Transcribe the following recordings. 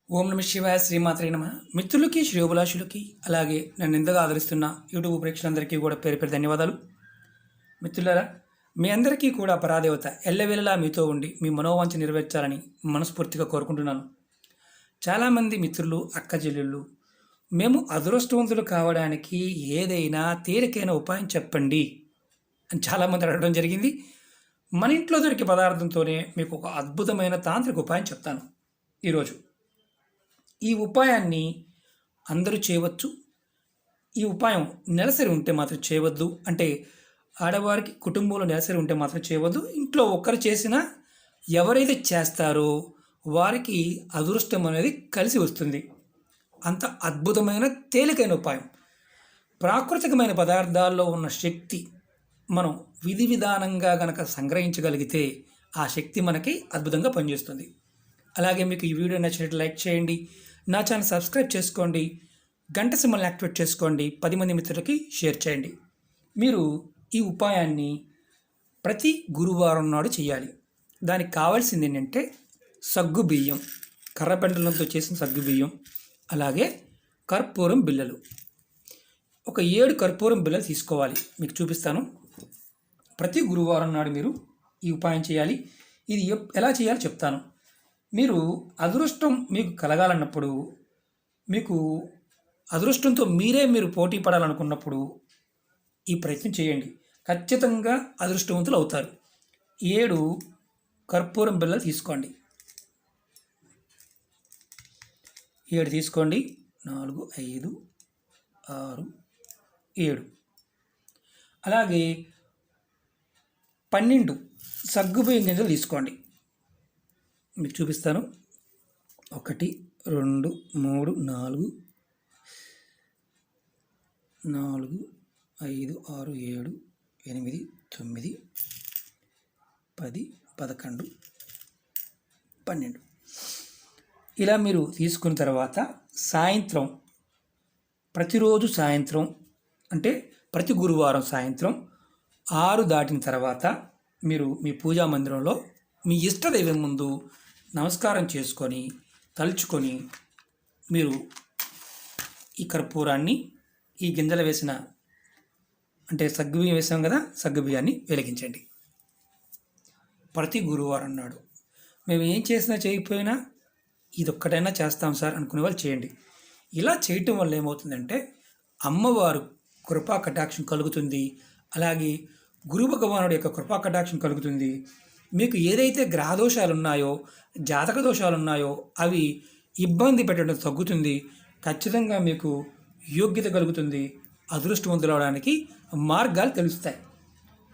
ఓం నమ శివాయ శ్రీమాత్రే నమ. మిత్రులకి శ్రేయోభిలాషులకి అలాగే నన్ను ఎంతగా ఆదరిస్తున్న యూట్యూబ్ ప్రేక్షకులందరికీ కూడా పేరు పేరు ధన్యవాదాలు. మిత్రులారా, మీ అందరికీ కూడా పరాదేవత ఎల్లవేళలా మీతో ఉండి మీ మనోవాంఛ నెరవేర్చాలని మనస్ఫూర్తిగా కోరుకుంటున్నాను. చాలామంది మిత్రులు, అక్క చెల్లెళ్ళు, మేము అదృష్టవంతులు కావడానికి ఏదైనా తేలికైన ఉపాయం చెప్పండి అని చాలామంది అడగడం జరిగింది. మన ఇంట్లో దొరికే పదార్థంతోనే మీకు ఒక అద్భుతమైన తాంత్రిక ఉపాయం చెప్తాను ఈరోజు. ఈ ఉపాయాన్ని అందరూ చేయవచ్చు. ఈ ఉపాయం నెలసరి ఉంటే మాత్రం చేయవద్దు. అంటే ఆడవారికి కుటుంబంలో నెలసరి ఉంటే మాత్రం చేయవద్దు. ఇంట్లో ఒక్కరు చేసినా ఎవరైతే చేస్తారో వారికి అదృష్టం అనేది కలిసి వస్తుంది. అంత అద్భుతమైన తేలికైన ఉపాయం. ప్రాకృతికమైన పదార్థాల్లో ఉన్న శక్తి మనం విధి విధానంగా గనక సంగ్రహించగలిగితే ఆ శక్తి మనకి అద్భుతంగా పనిచేస్తుంది. అలాగే మీకు ఈ వీడియో నచ్చినట్టు లైక్ చేయండి, నా ఛానల్ సబ్స్క్రైబ్ చేసుకోండి, గంట సింబల్ని యాక్టివేట్ చేసుకోండి, 10 మంది మిత్రులకి షేర్ చేయండి. మీరు ఈ ఉపాయాన్ని ప్రతి గురువారం నాడు చేయాలి. దానికి కావాల్సింది ఏంటంటే సగ్గు బియ్యం, కర్రపెండలంతో చేసిన సగ్గు బియ్యం, అలాగే కర్పూరం బిళ్ళలు. ఒక 7 కర్పూరం బిళ్ళలు తీసుకోవాలి. మీకు చూపిస్తాను. ప్రతి గురువారం నాడు మీరు ఈ ఉపాయం చేయాలి. ఇది ఎలా చేయాలో చెప్తాను. మీరు అదృష్టం మీకు కలగాలన్నప్పుడు, మీకు అదృష్టంతో మీరు పోటీ పడాలనుకున్నప్పుడు ఈ ప్రయత్నం చేయండి. ఖచ్చితంగా అదృష్టవంతులు అవుతారు. 7 కర్పూరం బిళ్ళలు తీసుకోండి. 7 తీసుకోండి. 4, 5, 6, 7. అలాగే 12 సగ్గుబియ్యం గింజలు తీసుకోండి. మీకు చూపిస్తాను. 1, 2, 3, 4, 5, 6, 7, 8, 9, 10, 11, 12. ఇలా మీరు తీసుకున్న తర్వాత సాయంత్రం, ప్రతిరోజు సాయంత్రం అంటే ప్రతి గురువారం సాయంత్రం 6 దాటిన తర్వాత మీరు మీ పూజా మందిరంలో మీ ఇష్టదైవం ముందు నమస్కారం చేసుకొని తలుచుకొని మీరు ఈ కర్పూరాన్ని, ఈ గింజలు వేసిన అంటే సగ్గుబియ్యం వేసాం కదా, సగ్గుబియ్యాన్ని వెలిగించండి. ప్రతి గురువారం నాడు మేము ఏం చేసినా చేయకపోయినా ఇదొక్కటైనా చేస్తాం సార్ అనుకునే వాళ్ళు చేయండి. ఇలా చేయటం వల్ల ఏమవుతుందంటే అమ్మవారు కృపా కటాక్షం కలుగుతుంది. అలాగే గురు భగవానుడి యొక్క కృపా కటాక్షం కలుగుతుంది. మీకు ఏదైతే గ్రహదోషాలు ఉన్నాయో, జాతక దోషాలు ఉన్నాయో అవి ఇబ్బంది పెట్టడం తగ్గుతుంది. ఖచ్చితంగా మీకు యోగ్యత కలుగుతుంది. అదృష్టవంతులు అవడానికి మార్గాలు తెలుస్తాయి.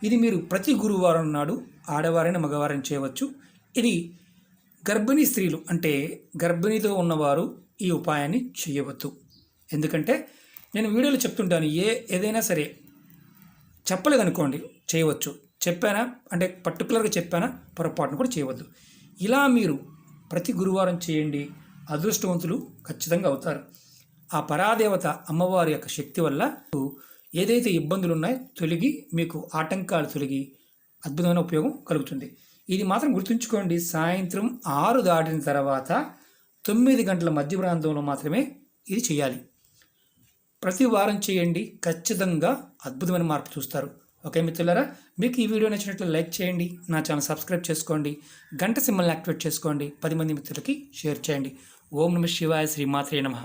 ఇది మీరు ప్రతి గురువారం నాడు ఆడవారైన మగవారైన చేయవచ్చు. ఇది గర్భిణీ స్త్రీలు అంటే గర్భిణీతో ఉన్నవారు ఈ ఉపాయాన్ని చేయవద్దు. ఎందుకంటే నేను వీడియోలో చెప్తుంటాను, ఏదైనా సరే చెప్పలేదనుకోండి చేయవచ్చు, చెప్పానా అంటే పర్టికులర్గా చెప్పానా పొరపాటును కూడా చేయవద్దు. ఇలా మీరు ప్రతి గురువారం చేయండి. అదృష్టవంతులు ఖచ్చితంగా అవుతారు. ఆ పరాదేవత అమ్మవారి యొక్క శక్తి వల్ల ఏదైతే ఇబ్బందులు ఉన్నాయో తొలగి, మీకు ఆటంకాలు తొలగి అద్భుతమైన ఉపయోగం కలుగుతుంది. ఇది మాత్రం గుర్తుంచుకోండి. సాయంత్రం 6 దాటిన తర్వాత 9 గంటల మధ్య ప్రాంతంలో మాత్రమే ఇది చేయాలి. ప్రతి వారం చేయండి. ఖచ్చితంగా అద్భుతమైన మార్పు చూస్తారు. ఓకే మిత్రులారా, మీకు ఈ వీడియో నచ్చినట్లు లైక్ చేయండి, నా ఛానల్ సబ్స్క్రైబ్ చేసుకోండి, గంట సింబల్ని యాక్టివేట్ చేసుకోండి, 10 మంది మిత్రులకి షేర్ చేయండి. ఓం నమ శివాయ శ్రీమాత్రే నమః.